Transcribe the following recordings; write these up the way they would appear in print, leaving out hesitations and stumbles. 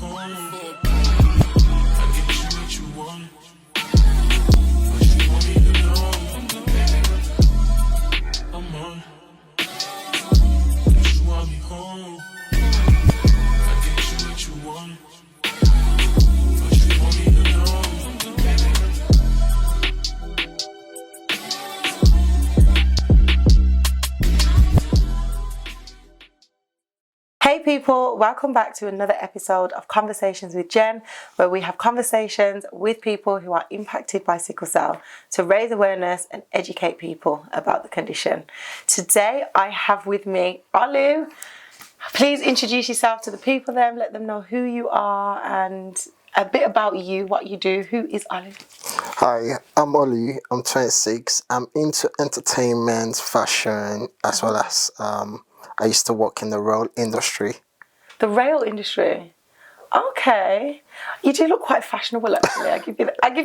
home. I get you what you want, but you want me to know I'm on. But you want me home. I get you what you want, but you want me to know. Hey people, welcome back to another episode of Conversations with Jen, where we have conversations with people who are impacted by sickle cell to raise awareness and educate people about the condition. Today I have with me Olu. Please introduce yourself to the people then, let them know who you are and a bit about you, what you do. Who is Olu? Hi, I'm Oli. I'm 26. I'm into entertainment, fashion, as well as I used to work in the rail industry. The rail industry. Okay, you do look quite fashionable. Actually, I give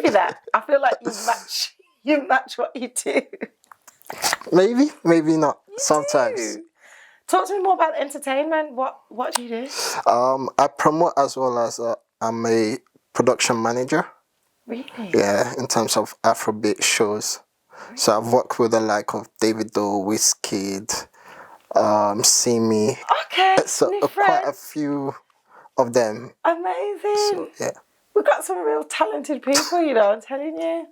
you that. I feel like you match what you do. Maybe not. Sometimes. Do. Talk to me more about entertainment. What do you do? I promote as well as I'm a production manager. Really? Yeah, in terms of Afrobeat shows. Really? So I've worked with the like of Davido, Wizkid, Simi. Okay, So quite a few of them. Amazing. So, yeah. We've got some real talented people, I'm telling you.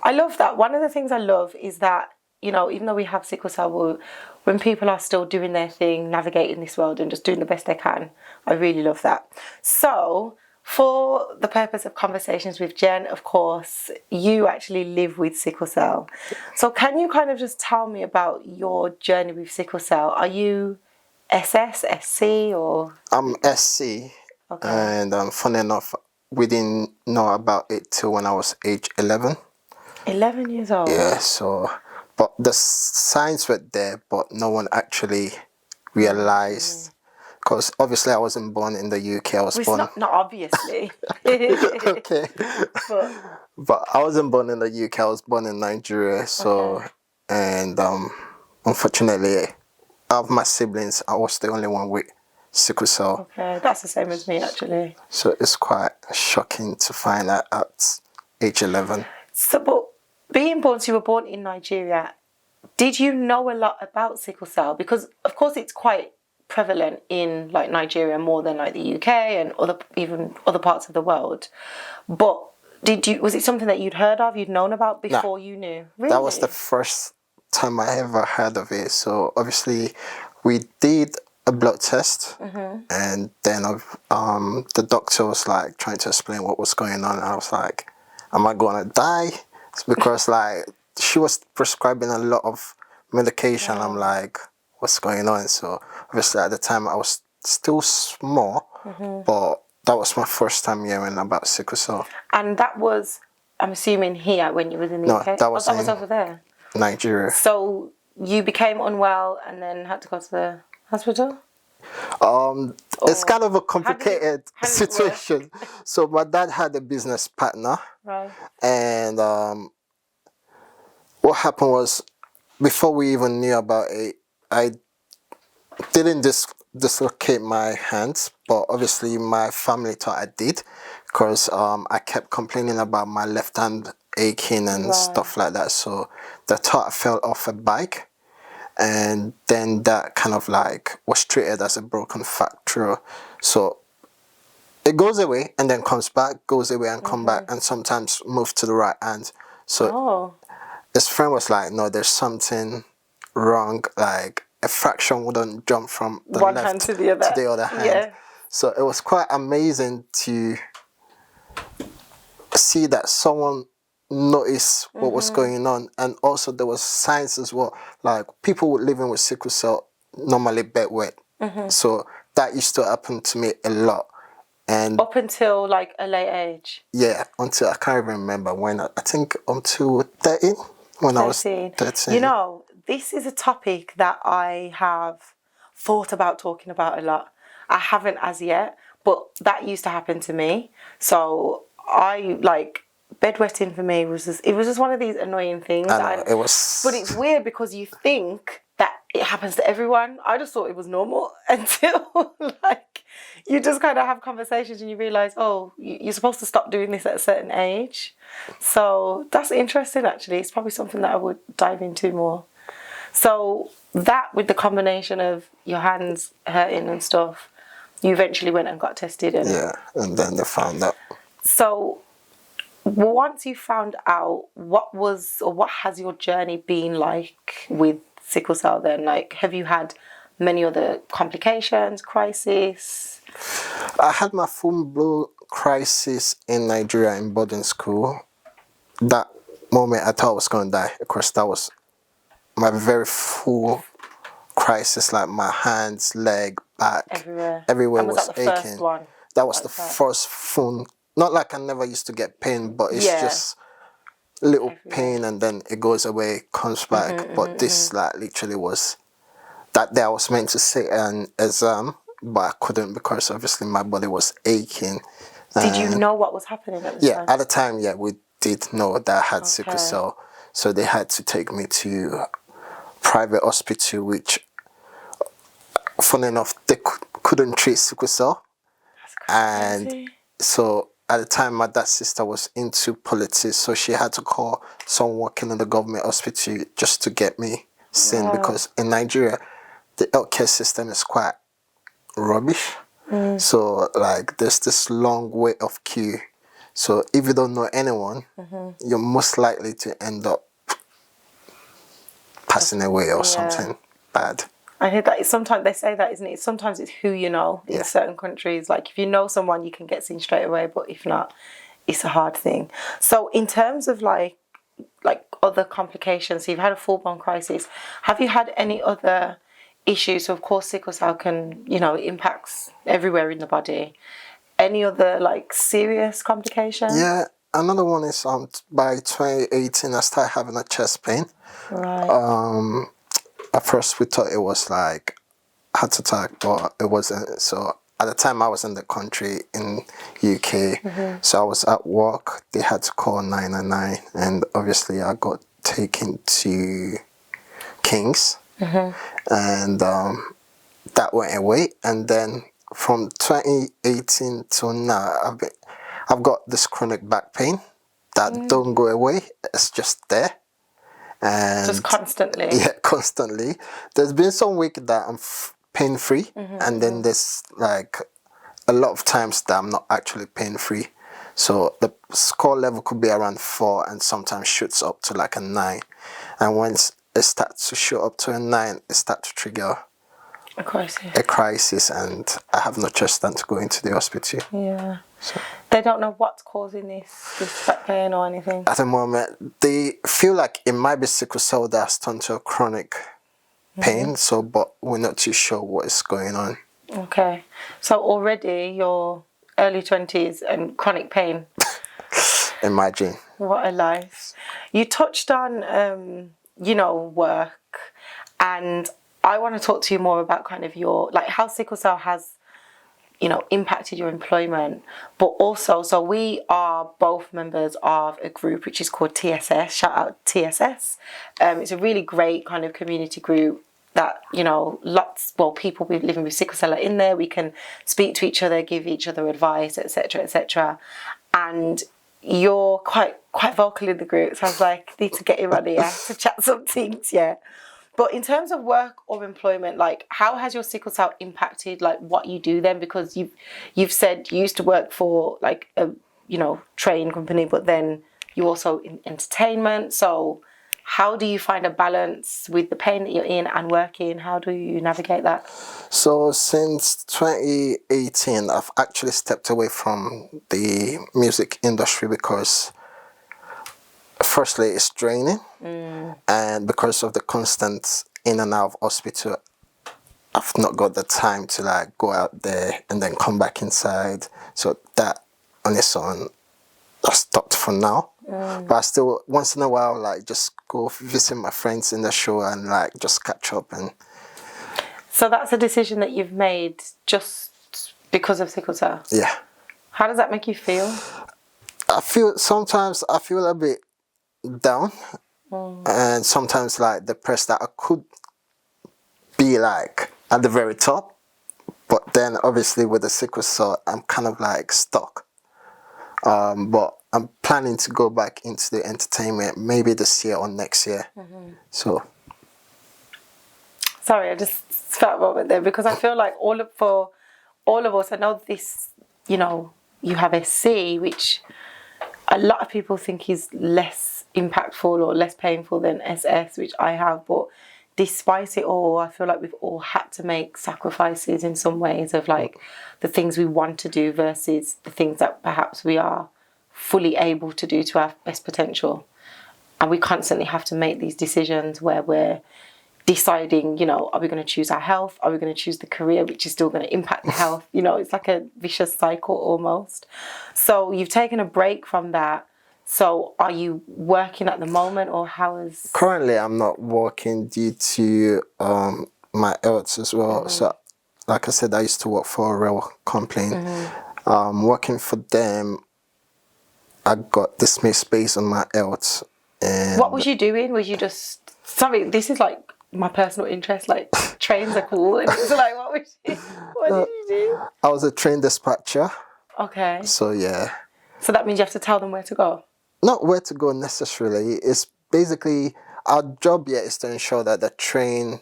I love that. One of the things I love is that, even though we have sickle cell, when people are still doing their thing, navigating this world and just doing the best they can, I really love that. So, for the purpose of Conversations with Jen, of course, you actually live with sickle cell. So can you kind of just tell me about your journey with sickle cell? Are you SS, SC, or? I'm SC. Okay. And funny enough, we didn't know about it till when I was age 11. 11 years old? Yeah, so, but the signs were there, but no one actually realized. Because obviously I wasn't born in the UK, I was born... Not obviously. Okay. But I wasn't born in the UK, I was born in Nigeria, so... Okay. And unfortunately, out of my siblings, I was the only one with sickle cell. Okay, that's the same as me actually. So it's quite shocking to find out at age 11. So, but being born, so you were born in Nigeria, did you know a lot about sickle cell? Because of course it's quite prevalent in like Nigeria more than like the UK and even other parts of the world. But was it something that you'd heard of, you'd known about before you knew? Really? That was the first time I ever heard of it. So obviously we did a blood test, and then the doctor was like trying to explain what was going on. I was like, am I gonna die? It's because like she was prescribing a lot of medication. I'm like, what's going on? So obviously at the time I was still small, but that was my first time hearing about sickle cell. And that was, I'm assuming, here when you was in the UK? No, that was over there? Nigeria. So you became unwell and then had to go to the hospital? It's kind of a complicated situation. So my dad had a business partner. Right. And what happened was, before we even knew about it, I didn't dislocate my hands, but obviously my family thought I did, because I kept complaining about my left hand aching and stuff like that. So they thought I fell off a bike, and then that kind of like was treated as a broken fracture. So it goes away and then comes back, goes away and come back, and sometimes move to the right hand. So his friend was like, no, there's something wrong, like a fraction wouldn't jump from the one left hand to the other hand. Yeah. So it was quite amazing to see that someone noticed what was going on. And also there was signs as well, like people living with sickle cell normally bedwet. So that used to happen to me a lot. And up until like a late age? Yeah, until I can't even remember when. I think until 13, when 13. I was 13. You know, this is a topic that I have thought about talking about a lot. I haven't as yet, but that used to happen to me. So bedwetting for me was just one of these annoying things. I know, it was... But it's weird because you think that it happens to everyone. I just thought it was normal until like you just kind of have conversations and you realize, oh, you're supposed to stop doing this at a certain age. So that's interesting, actually. It's probably something that I would dive into more. So that, with the combination of your hands hurting and stuff, you eventually went and got tested. And Yeah, and then they found out. so once you found out, what has your journey been like with sickle cell then? Like, have you had many other complications, crisis? I had my full-blown crisis in Nigeria in boarding school. That moment I thought I was going to die. Of course, that was my very full crisis, like my hands, leg, back, everywhere And was was that the aching. first one? That was the first full. Not like I never used to get pain, but it's just little pain and then it goes away, comes back. But this like literally was that day I was meant to sit an exam, but I couldn't because obviously my body was aching. Did you know what was happening at the time? Yeah, at the time, yeah, we did know that I had sickle cell. So they had to take me to private hospital, which, funny enough, they couldn't treat sickle cell. And so at the time, my dad's sister was into politics, so she had to call someone working in the government hospital just to get me seen, because in Nigeria, the healthcare system is quite rubbish. So like there's this long way of queue. So if you don't know anyone, you're most likely to end up passing away or something bad. I hear that sometimes they say that, isn't it? Sometimes it's who you know in certain countries. Like if you know someone, you can get seen straight away, but if not, it's a hard thing. So in terms of like other complications, so you've had a full-blown crisis. Have you had any other issues? So of course, sickle cell can, it impacts everywhere in the body. Any other like serious complications? Yeah, another one is by 2018 I started having a chest pain. Right. At first we thought it was like heart attack, but it wasn't. So at the time I was in the country in UK, so I was at work. They had to call 999, and obviously I got taken to King's, and that went away. And then from 2018 till now, I've got this chronic back pain that don't go away. It's just there. And just constantly. Yeah, constantly. There's been some week that I'm pain-free, and then there's like a lot of times that I'm not actually pain-free. So the score level could be around 4 and sometimes shoots up to like a 9. And once it starts to shoot up to a 9, it starts to trigger a crisis, and I have no choice than to go into the hospital. Yeah. So they don't know what's causing this back pain or anything? At the moment, they feel like it might be sickle cell that's turned to a chronic pain, but we're not too sure what is going on. Okay. So already you're early 20s and chronic pain. Imagine. What a life. You touched on, work, and I want to talk to you more about kind of your, like how sickle cell has, impacted your employment, but also, so we are both members of a group which is called TSS, shout out TSS. It's a really great kind of community group that, people living with sickle cell are in there. We can speak to each other, give each other advice, etc., etc. And you're quite vocal in the group, so I was like, need to get him on here to chat some things, yeah. But in terms of work or employment, like how has your sickle cell impacted like what you do then? Because you've said you used to work for like a train company, but then you also in entertainment. So how do you find a balance with the pain that you're in and working? How do you navigate that? So since 2018, I've actually stepped away from the music industry because firstly, it's draining, and because of the constant in and out of hospital, I've not got the time to like go out there and then come back inside. So that on its own, I stopped for now. But I still, once in a while, like just go visit my friends in the show and like just catch up. And so that's a decision that you've made just because of sickle cell? Yeah. How does that make you feel? Sometimes I feel a bit down, and sometimes like depressed that I could be like at the very top. But then obviously with the sickle cell, I'm kind of like stuck. But I'm planning to go back into the entertainment maybe this year or next year. So. Sorry, I just felt a moment there because I feel like for all of us, I know this, you know, you have SC, which a lot of people think is less impactful or less painful than SS, which I have. But despite it all, I feel like we've all had to make sacrifices in some ways of like the things we want to do versus the things that perhaps we are fully able to do to our best potential. And we constantly have to make these decisions where we're deciding, you know, are we going to choose our health? Are we going to choose the career, which is still going to impact the health? You know, it's like a vicious cycle almost. So you've taken a break from that. So are you working at the moment, or how is... Currently, I'm not working due to my health as well. So, like I said, I used to work for a rail company. Working for them, I got dismissed based on my health. And what was you doing? Was you just... Sorry, this is like my personal interest, like trains are cool. And it's like, what did you do? I was a train dispatcher. Okay. So, yeah. So that means you have to tell them where to go? Not where to go necessarily. It's basically our job here is to ensure that the train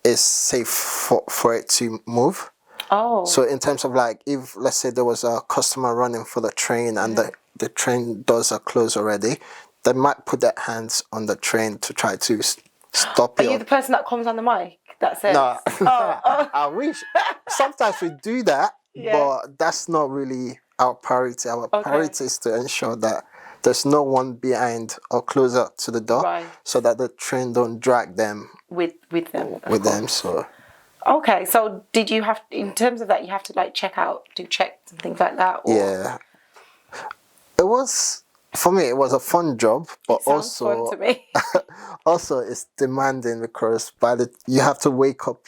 is safe for it to move. Oh. So in terms of like, if let's say there was a customer running for the train and the train doors are closed already, they might put their hands on the train to try to stop it. Are you the person that comes on the mic that says? No, Oh. I wish. Sometimes we do that, Yeah. but that's not really our priority. Our priority is to ensure that there's no one behind or closer to the door, Right. so that the train don't drag them with them. with them. So okay, so did you have, in terms of that, you have to like do checks and things like that? Or? yeah, it was, for me, it was a fun job, but Sounds also fun to me. also it's demanding because you have to wake up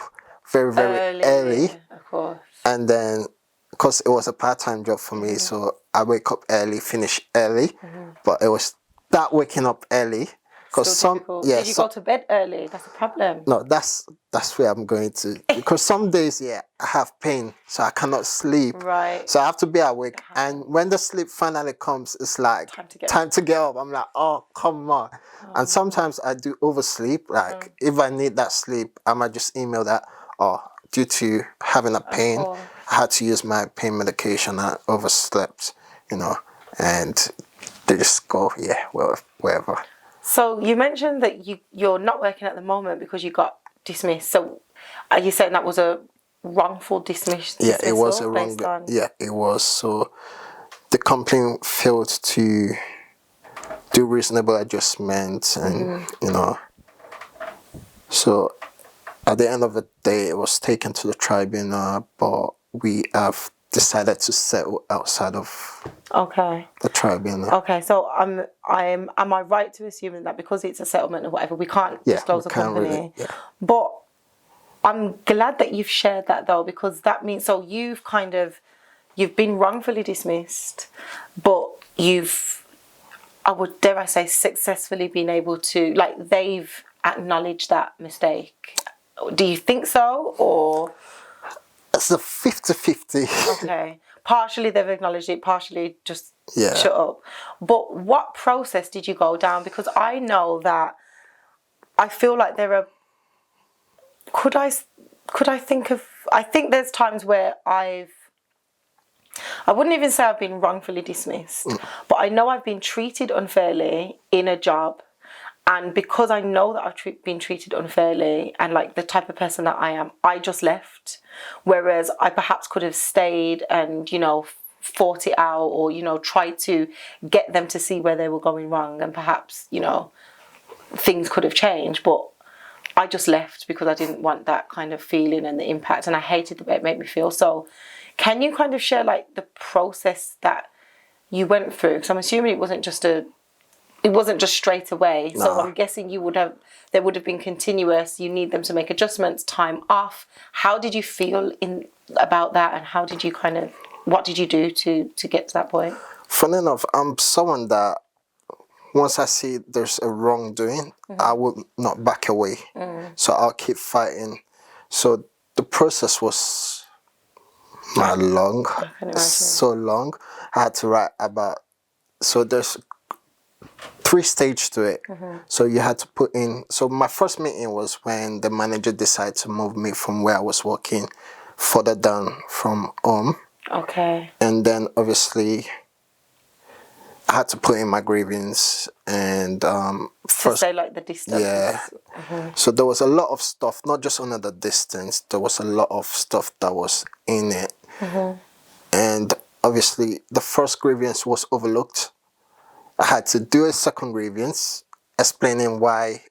very early, of course. and then because it was a part-time job for me, so I wake up early, finish early, but it was that waking up early because Did you go to bed early? That's a problem. No, that's where I'm going to, because some days I have pain, so I cannot sleep. Right. So I have to be awake, and when the sleep finally comes, it's like time to get up. I'm like, oh, come on. And sometimes I do oversleep. Like if I need that sleep, I might just email that, oh, due to having a pain, I had to use my pain medication. I overslept, you know, and they just go, well, wherever. So you mentioned that you're not working at the moment because you got dismissed. So are you saying that was a wrongful dismissal? Yeah, it was a wrong. Yeah, it was. So the company failed to do reasonable adjustments, and you know. So at the end of the day, it was taken to the tribunal, but we have decided to settle outside of the tribunal. Okay, so am I right to assume that because it's a settlement or whatever, we can't disclose the company? Really, But I'm glad that you've shared that though, because that means, so you've been wrongfully dismissed, but I would dare I say, successfully been able to, like, they've acknowledged that mistake. Do you think so, or? It's a 50-50. Okay. Partially they've acknowledged it, partially just shut up. But what process did you go down? Because I know that I feel like there are... I think there's times where I wouldn't even say I've been wrongfully dismissed, but I know I've been treated unfairly in a job. And because I know that I've been treated unfairly and like the type of person that I am, I just left. Whereas I perhaps could have stayed and, you know, fought it out, or, you know, tried to get them to see where they were going wrong, and perhaps, you know, things could have changed. But I just left because I didn't want that kind of feeling and the impact, and I hated the way it made me feel. So can you kind of share like the process that you went through? Because I'm assuming it wasn't just straight away. No. So I'm guessing there would have been continuous. You need them to make adjustments, time off. How did you feel about that, and what did you do to get to that point? Funny enough, I'm someone that once I see there's a wrongdoing, I will not back away. So I'll keep fighting So the process was not long, I can imagine. so long. I had to write about, so there's 3 stages to it. So you had to put in, so my first meeting was when the manager decided to move me from where I was working further down from home. Okay. And then obviously I had to put in my grievance and To first, say like the distance. yeah. So there was a lot of stuff, not just under the distance, there was a lot of stuff that was in it. And obviously the first grievance was overlooked. I had to do a second grievance explaining why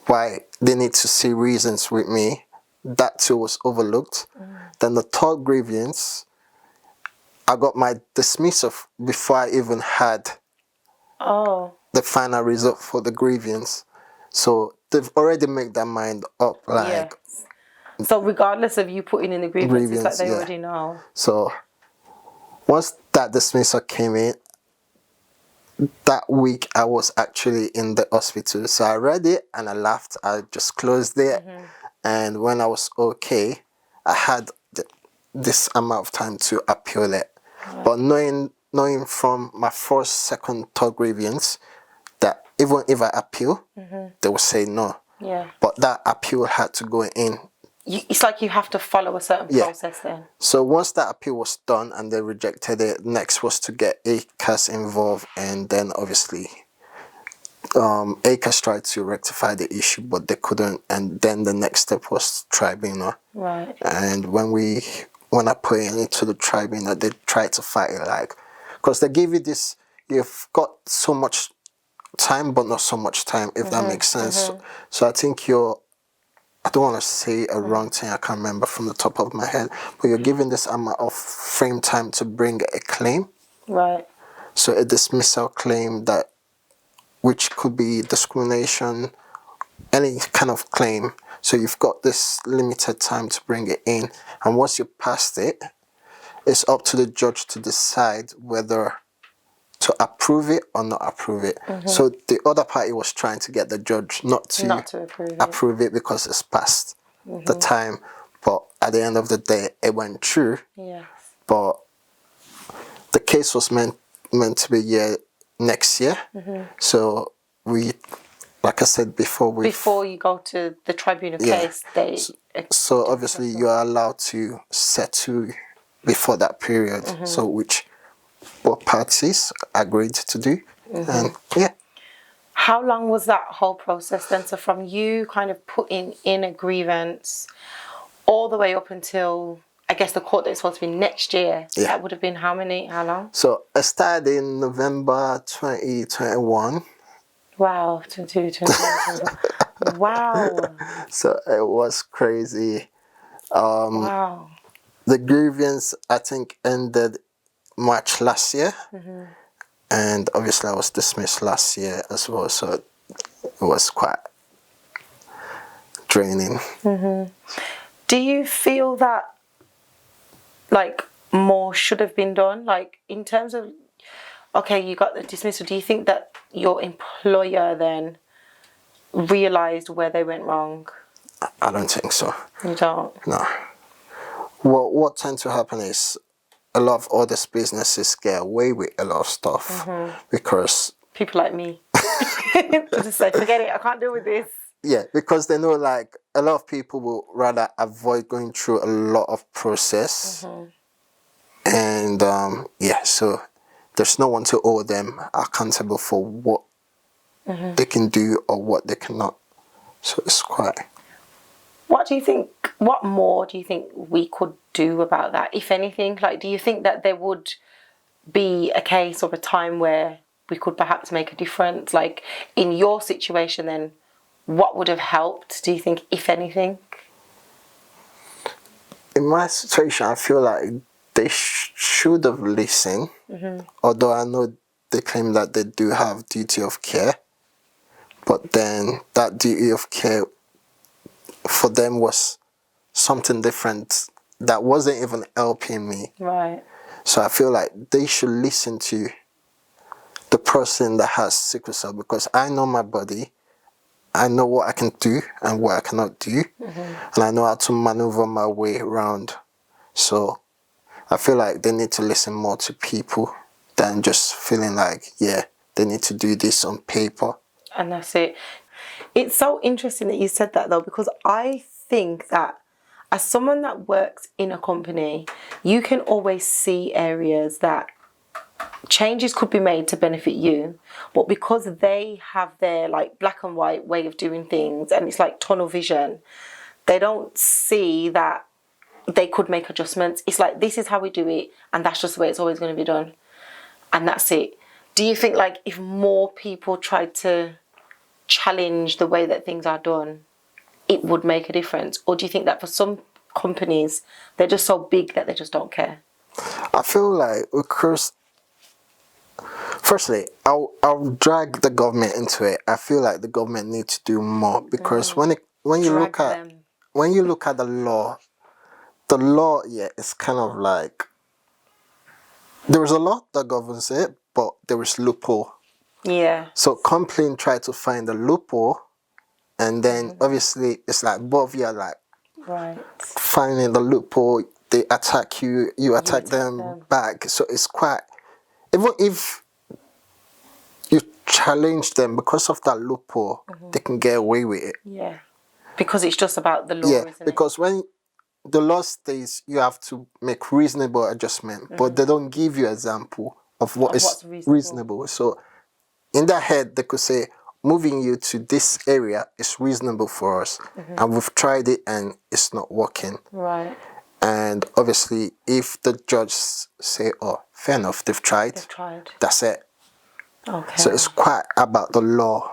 they need to see reasons with me. That too was overlooked. Then the third grievance, I got my dismissal before I even had Oh. the final result for the grievance. So they've already made their mind up, Yeah. So regardless of you putting in the grievance, it's like grievance, they yeah. already know. So once that dismissal came in, that week I was actually in the hospital. So I read it and I laughed. I just closed it. And when I was okay, I had this amount of time to appeal it. But knowing from my first, second, third grievance that even if I appeal, they will say no. Yeah. But that appeal had to go in. It's like you have to follow a certain process then. So once that appeal was done and they rejected it, next was to get ACAS involved, and then obviously ACAS tried to rectify the issue, but they couldn't. And then the next step was tribunal. Right. And when I put it into the tribunal, they tried to fight it, because they give you this, you've got so much time, but not so much time, if that makes sense. So I think I don't want to say a wrong thing, I can't remember from the top of my head, but you're given this amount of frame time to bring a claim. Right. So a dismissal claim which could be discrimination, any kind of claim. So you've got this limited time to bring it in. And once you passed it, it's up to the judge to decide whether to approve it or not approve it. So the other party was trying to get the judge not to approve it because it's past the time. But at the end of the day, it went through. Yes. But the case was meant to be next year. So we, like I said before, before you go to the tribunal case, they. So obviously you are allowed to settle before that period. So which both parties agreed to do. And yeah. How long was that whole process then? So from you kind of putting in a grievance all the way up until, I guess, the court date is supposed to be next year. Yeah. That would have been how long? So I started in November 2021. Wow. 22, 23. Wow. So it was crazy. Wow. The grievance, I think, ended March last year. And obviously I was dismissed last year as well. So it was quite draining. Do you feel that, like, more should have been done? Like, in terms of, okay, you got the dismissal. Do you think that your employer then realised where they went wrong? I don't think so. You don't? No. Well, what tends to happen is a lot of other businesses get away with a lot of stuff because... People like me. Just say, forget it, I can't deal with this. Yeah, because they know, like, a lot of people will rather avoid going through a lot of process. And, so there's no one to hold them accountable for what they can do or what they cannot. So it's quite... What more do you think we could do about that, if anything? Like, do you think that there would be a case or a time where we could perhaps make a difference? Like, in your situation then, what would have helped, do you think, if anything? In my situation, I feel like they should have listened. Although I know they claim that they do have duty of care. But then that duty of care for them was something different that wasn't even helping me. Right. So I feel like they should listen to the person that has sickle cell, because I know my body. I know what I can do and what I cannot do, and I know how to maneuver my way around. So I feel like they need to listen more to people than just feeling like, yeah, they need to do this on paper. And that's it. It's so interesting that you said that though, because I think that as someone that works in a company, you can always see areas that changes could be made to benefit you, but because they have their like black and white way of doing things and it's like tunnel vision, they don't see that they could make adjustments. It's like, this is how we do it and that's just the way it's always going to be done, and that's it. Do you think like if more people tried to challenge the way that things are done, it would make a difference? Or do you think that for some companies they're just so big that they just don't care? I feel like, because firstly, I'll drag the government into it. I feel like the government needs to do more, because when you look at the law, yeah, it's kind of like there is a law that governs it, but there is loophole. Yeah. So complaint try to find a loophole, and then obviously it's like both of you are like Right. finding the loophole. They attack you, you attack them back. So it's quite, even if you challenge them because of that loophole, they can get away with it. Yeah. Because it's just about the law, Yeah, isn't because when the law states you have to make reasonable adjustment, but they don't give you example of what is what's reasonable. So in their head, they could say, moving you to this area is reasonable for us, and we've tried it and it's not working. Right. And obviously, if the judge say, oh, fair enough, they've tried, that's it. Okay. So it's quite about the law.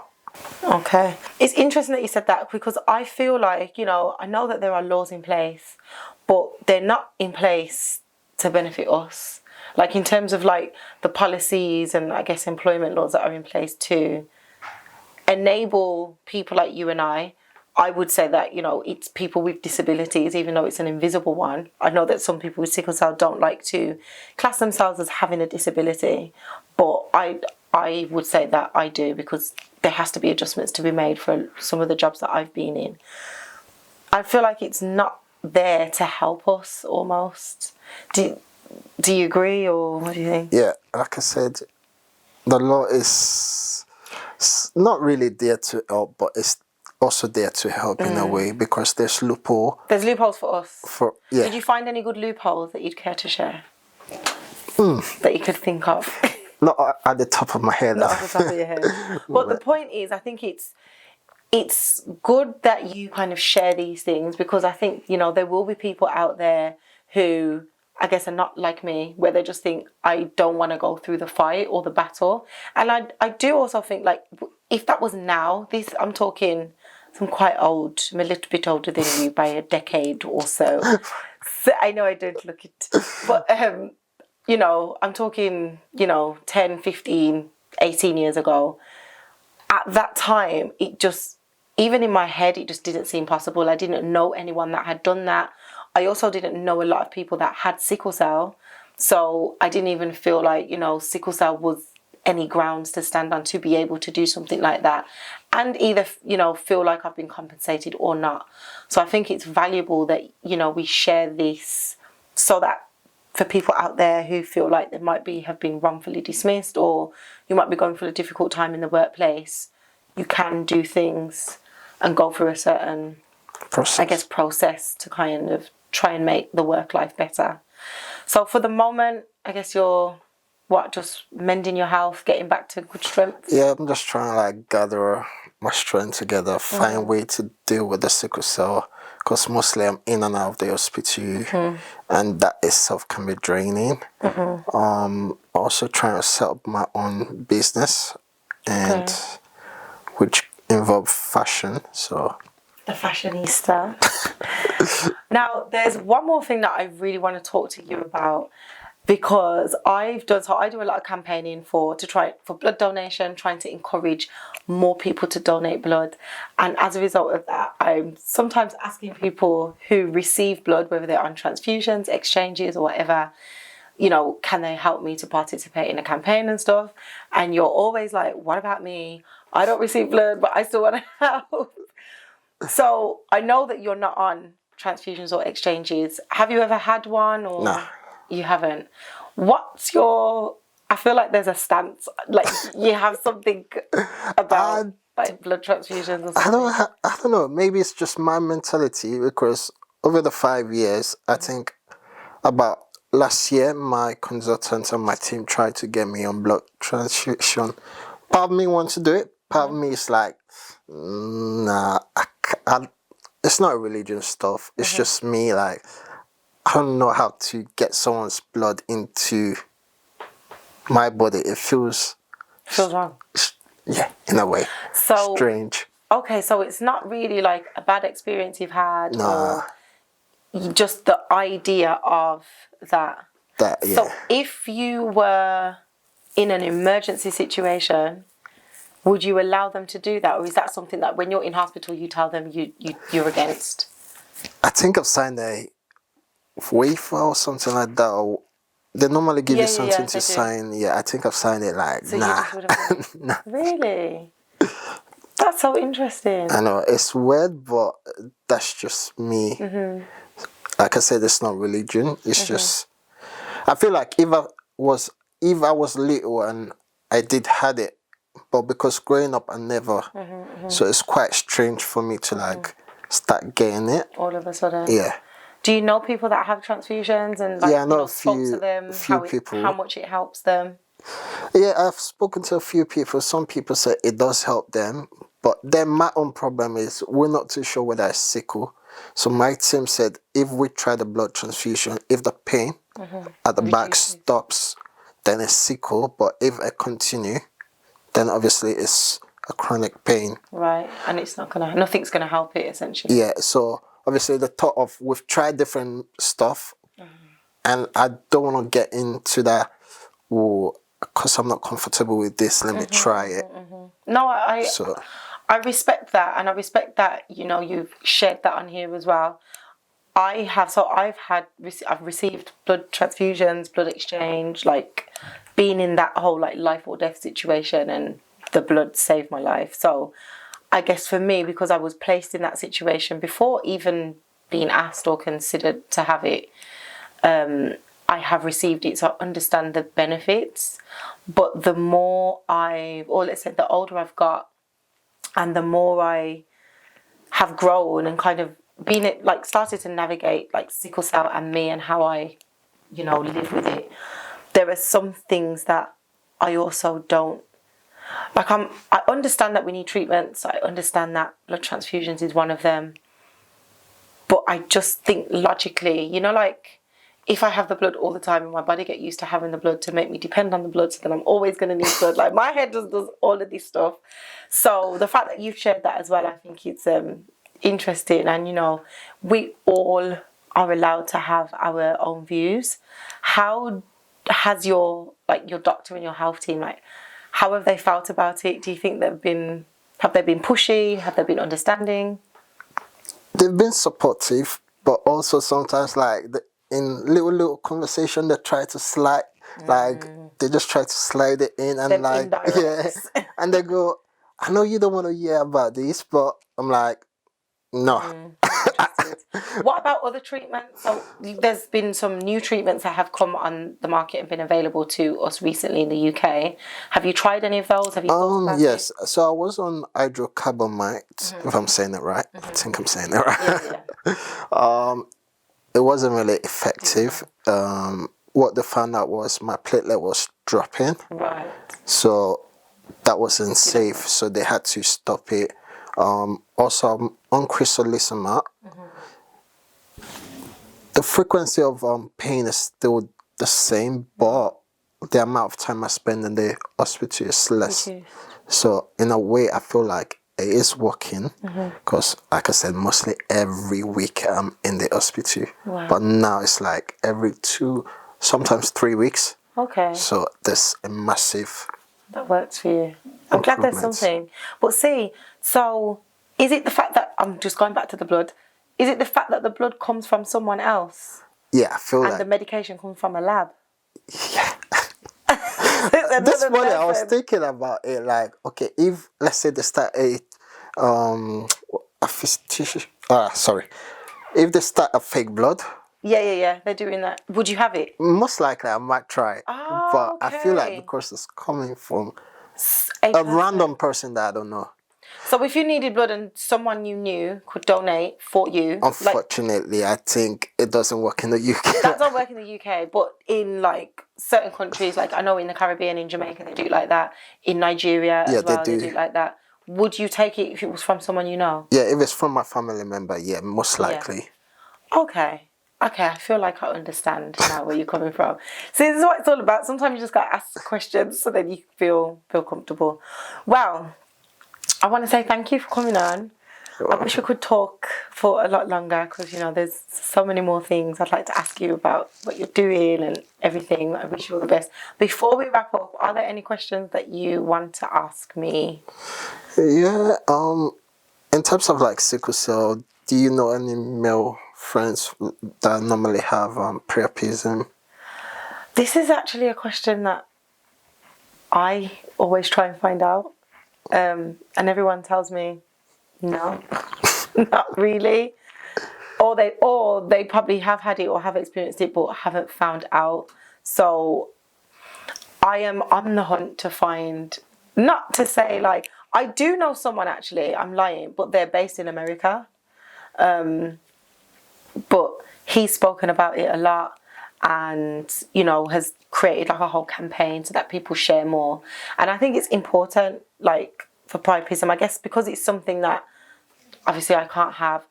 Okay. It's interesting that you said that, because I feel like, you know, I know that there are laws in place, but they're not in place to benefit us. Like in terms of like the policies and I guess employment laws that are in place to enable people like you and I would say that, you know, it's people with disabilities, even though it's an invisible one. I know that some people with sickle cell don't like to class themselves as having a disability, but I would say that I do, because there has to be adjustments to be made for some of the jobs that I've been in. I feel like it's not there to help us almost. Do you agree, or what do you think? Yeah, like I said, the law is not really there to help, but it's also there to help in a way, because there's loophole. There's loopholes for us. Yeah. Did you find any good loopholes that you'd care to share? That you could think of? Not at the top of my head. Not off the top of your head. But the point is, I think it's good that you kind of share these things, because I think, you know, there will be people out there who I guess are not like me, where they just think, I don't want to go through the fight or the battle. And I do also think, like, if that was now, I'm talking, I'm quite old, I'm a little bit older than you by a decade or so. So I know I don't look it, but you know, I'm talking, you know, 10, 15, 18 years ago. At that time, it just, even in my head, it just didn't seem possible. I didn't know anyone that had done that. I also didn't know a lot of people that had sickle cell. So I didn't even feel like, you know, sickle cell was any grounds to stand on to be able to do something like that, and either, you know, feel like I've been compensated or not. So I think it's valuable that, you know, we share this, so that for people out there who feel like they might have been wrongfully dismissed, or you might be going through a difficult time in the workplace, you can do things and go through a certain process to kind of try and make the work life better. So for the moment, I guess you're just mending your health, getting back to good strength? Yeah, I'm just trying to like gather my strength together, find a way to deal with the sickle cell, because mostly I'm in and out of the hospital, and that itself can be draining. Also trying to set up my own business, and which involve fashion. So the fashionista. Now, there's one more thing that I really want to talk to you about, because I do a lot of campaigning for blood donation, trying to encourage more people to donate blood. And as a result of that, I'm sometimes asking people who receive blood, whether they're on transfusions, exchanges or whatever, you know, can they help me to participate in a campaign and stuff? And you're always like, what about me? I don't receive blood, but I still want to help. So I know that you're not on transfusions or exchanges. Have you ever had one, or Nah. you haven't? What's your? I feel like there's a stance, like you have something about like blood transfusions or something. I don't know. Maybe it's just my mentality because over the 5 years, I think about last year, my consultant and my team tried to get me on blood transfusion. Part of me wants to do it. Part of me is like, nah, it's not religion stuff. It's just me, like, I don't know how to get someone's blood into my body. It feels wrong. yeah, in a way. So Strange. okay, so it's not really like a bad experience you've had, Nah. or just the idea of that. Yeah. So if you were in an emergency situation, would you allow them to do that, or is that something that when you're in hospital you tell them you're against? I think I've signed a waiver or something like that. Or they normally give you something to sign. Yeah, I think I've signed it. Like, So nah. you just would have Nah. Really? That's so interesting. I know it's weird, but that's just me. Like I said, it's not religion. It's just. I feel like if I was little and I did had it, but because growing up I never, so it's quite strange for me to like start getting it. All of a sudden. Yeah. Do you know people that have transfusions and like Yeah, I know spoke to them, people. how much it helps them? Yeah, I've spoken to a few people. Some people say it does help them, but then my own problem is we're not too sure whether it's sickle. So my team said if we try the blood transfusion, if the pain at the back stops, then it's sickle. But if I continue, then obviously it's a chronic pain. Right, and it's nothing's gonna help it essentially. Yeah, so obviously the thought of we've tried different stuff, and I don't want to get into that. Because I'm not comfortable with this, let me try it. No, I respect that, and I respect that you've shared that on here as well. I've received blood transfusions, blood exchange, like being in that whole like life or death situation, and the blood saved my life. So I guess for me, because I was placed in that situation before even being asked or considered to have it, I have received it, so I understand the benefits. But the older I've got, and the more I have grown and kind of started to navigate like sickle cell and me and how I, live with it, there are some things that I also don't like. I understand that we need treatments. I understand that blood transfusions is one of them. But I just think logically, like, if I have the blood all the time and my body get used to having the blood to make me depend on the blood, so then I'm always going to need blood. Like, my head just does all of this stuff. So the fact that you've shared that as well, I think it's interesting. And, we all are allowed to have our own views. How has your doctor and your health team, how have they felt about it? Do you think have they been pushy? Have they been understanding? They've been supportive, but also sometimes in little conversation they try to slide, they just try to slide it in and and they go, I know you don't want to hear about this, but I'm like, no. What about other treatments? So there's been some new treatments that have come on the market and been available to us recently in the UK. Have you tried any of those? Have you thought about yes. So I was on hydrocarbonate, if I'm saying it right. I think I'm saying it right. Yeah. It wasn't really effective. What they found out was my platelet was dropping. Right. So that wasn't safe. So they had to stop it. Also, I'm on crystallisima. The frequency of pain is still the same, but the amount of time I spend in the hospital is less. So in a way, I feel like it is working because, like I said, mostly every week I'm in the hospital. Wow. But now it's like every 2, sometimes 3 weeks. Okay. So there's a massive. That works for you. I'm glad there's something. But see, so is it the fact that, I'm just going back to the blood, is it the fact that the blood comes from someone else? Yeah, I feel and the medication comes from a lab? Yeah. This morning I was thinking about it. Like, okay, if let's say they start sorry, if they start a fake blood, Yeah. They're doing that. Would you have it? most likely I might try it. Oh, But I feel like okay. because it's coming from A a person. random person that I don't know. So if you needed blood and someone you knew could donate for you, Unfortunately, I think it doesn't work in the UK. that don't work in the UK, but in like certain countries, like I know in the Caribbean, in Jamaica, they do it like that. In Nigeria as well, they do it like that. Would you take it if it was from someone you know? Yeah, if it's from my family member, yeah, most likely. Okay, I feel like I understand now where you're coming from. See, this is what it's all about. Sometimes you just got to ask questions so then you feel comfortable. Well, I want to say thank you for coming on. I wish we could talk for a lot longer because, you know, there's so many more things I'd like to ask you about what you're doing and everything. I wish you all the best. Before we wrap up, are there any questions that you want to ask me? Yeah, in terms of like sickle cell, do you know any male friends that normally have priapism? This is actually a question that I always try and find out. And everyone tells me, no, not really. Or they probably have had it or have experienced it but haven't found out. So I am on the hunt to find, not to say like, I do know someone actually, I'm lying, but they're based in America. But he's spoken about it a lot and, you know, has created like a whole campaign so that people share more. And I think it's important, like, for priapism, I guess, because it's something that obviously I can't have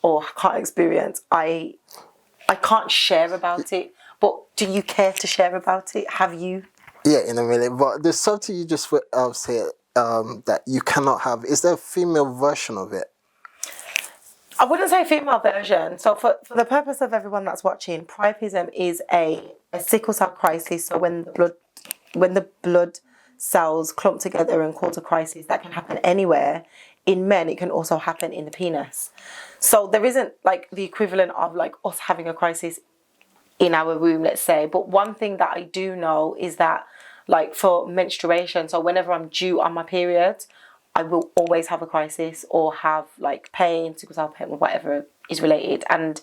or can't experience. I can't share about it. But do you care to share about it? Have you? Yeah, in a minute. But there's something you just said that you cannot have. Is there a female version of it? I wouldn't say female version. So for the purpose of everyone that's watching, priapism is a sickle cell crisis. So when the blood cells clump together and cause a crisis, that can happen anywhere. In men, it can also happen in the penis. So there isn't like the equivalent of like us having a crisis in our womb, let's say. But one thing that I do know is that like for menstruation, so whenever I'm due on my period, I will always have a crisis or have like pain, sickle cell pain, or whatever is related. And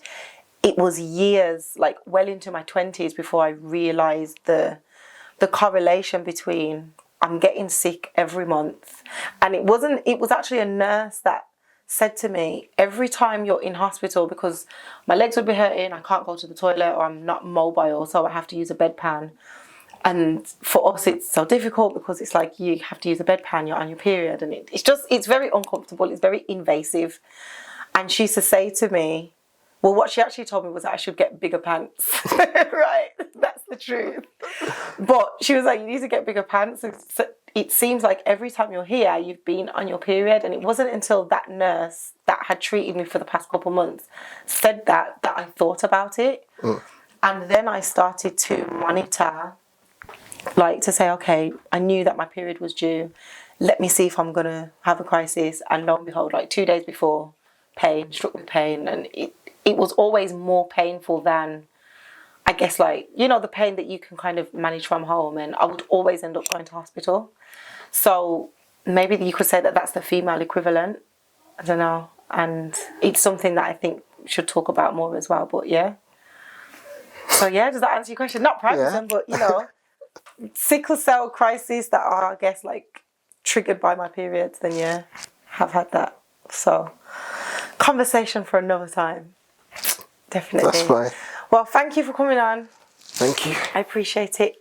it was years, like well into my 20s, before I realised the correlation between I'm getting sick every month. And it was actually a nurse that said to me, every time you're in hospital, because my legs would be hurting, I can't go to the toilet, or I'm not mobile, so I have to use a bedpan. And for us, it's so difficult because it's like you have to use a bedpan, you're on your period, and it's very uncomfortable, it's very invasive. And she used to say to me, well, what she actually told me was that I should get bigger pants, right? That's the truth. But she was like, you need to get bigger pants. So it seems like every time you're here, you've been on your period. And it wasn't until that nurse that had treated me for the past couple of months said that I thought about it. And then I started to monitor, like to say, okay, I knew that my period was due. Let me see if I'm going to have a crisis. And lo and behold, like 2 days before, struck with pain. And it was always more painful than, I guess, like, you know, the pain that you can kind of manage from home. And I would always end up going to hospital. So maybe you could say that that's the female equivalent. I don't know. And it's something that I think should talk about more as well. But yeah. So yeah, does that answer your question? Not priapism, but, you know, sickle cell crises that are, I guess, like triggered by my periods, then yeah, have had that. So conversation for another time. Definitely. That's fine. Well, thank you for coming on. Thank you. I appreciate it.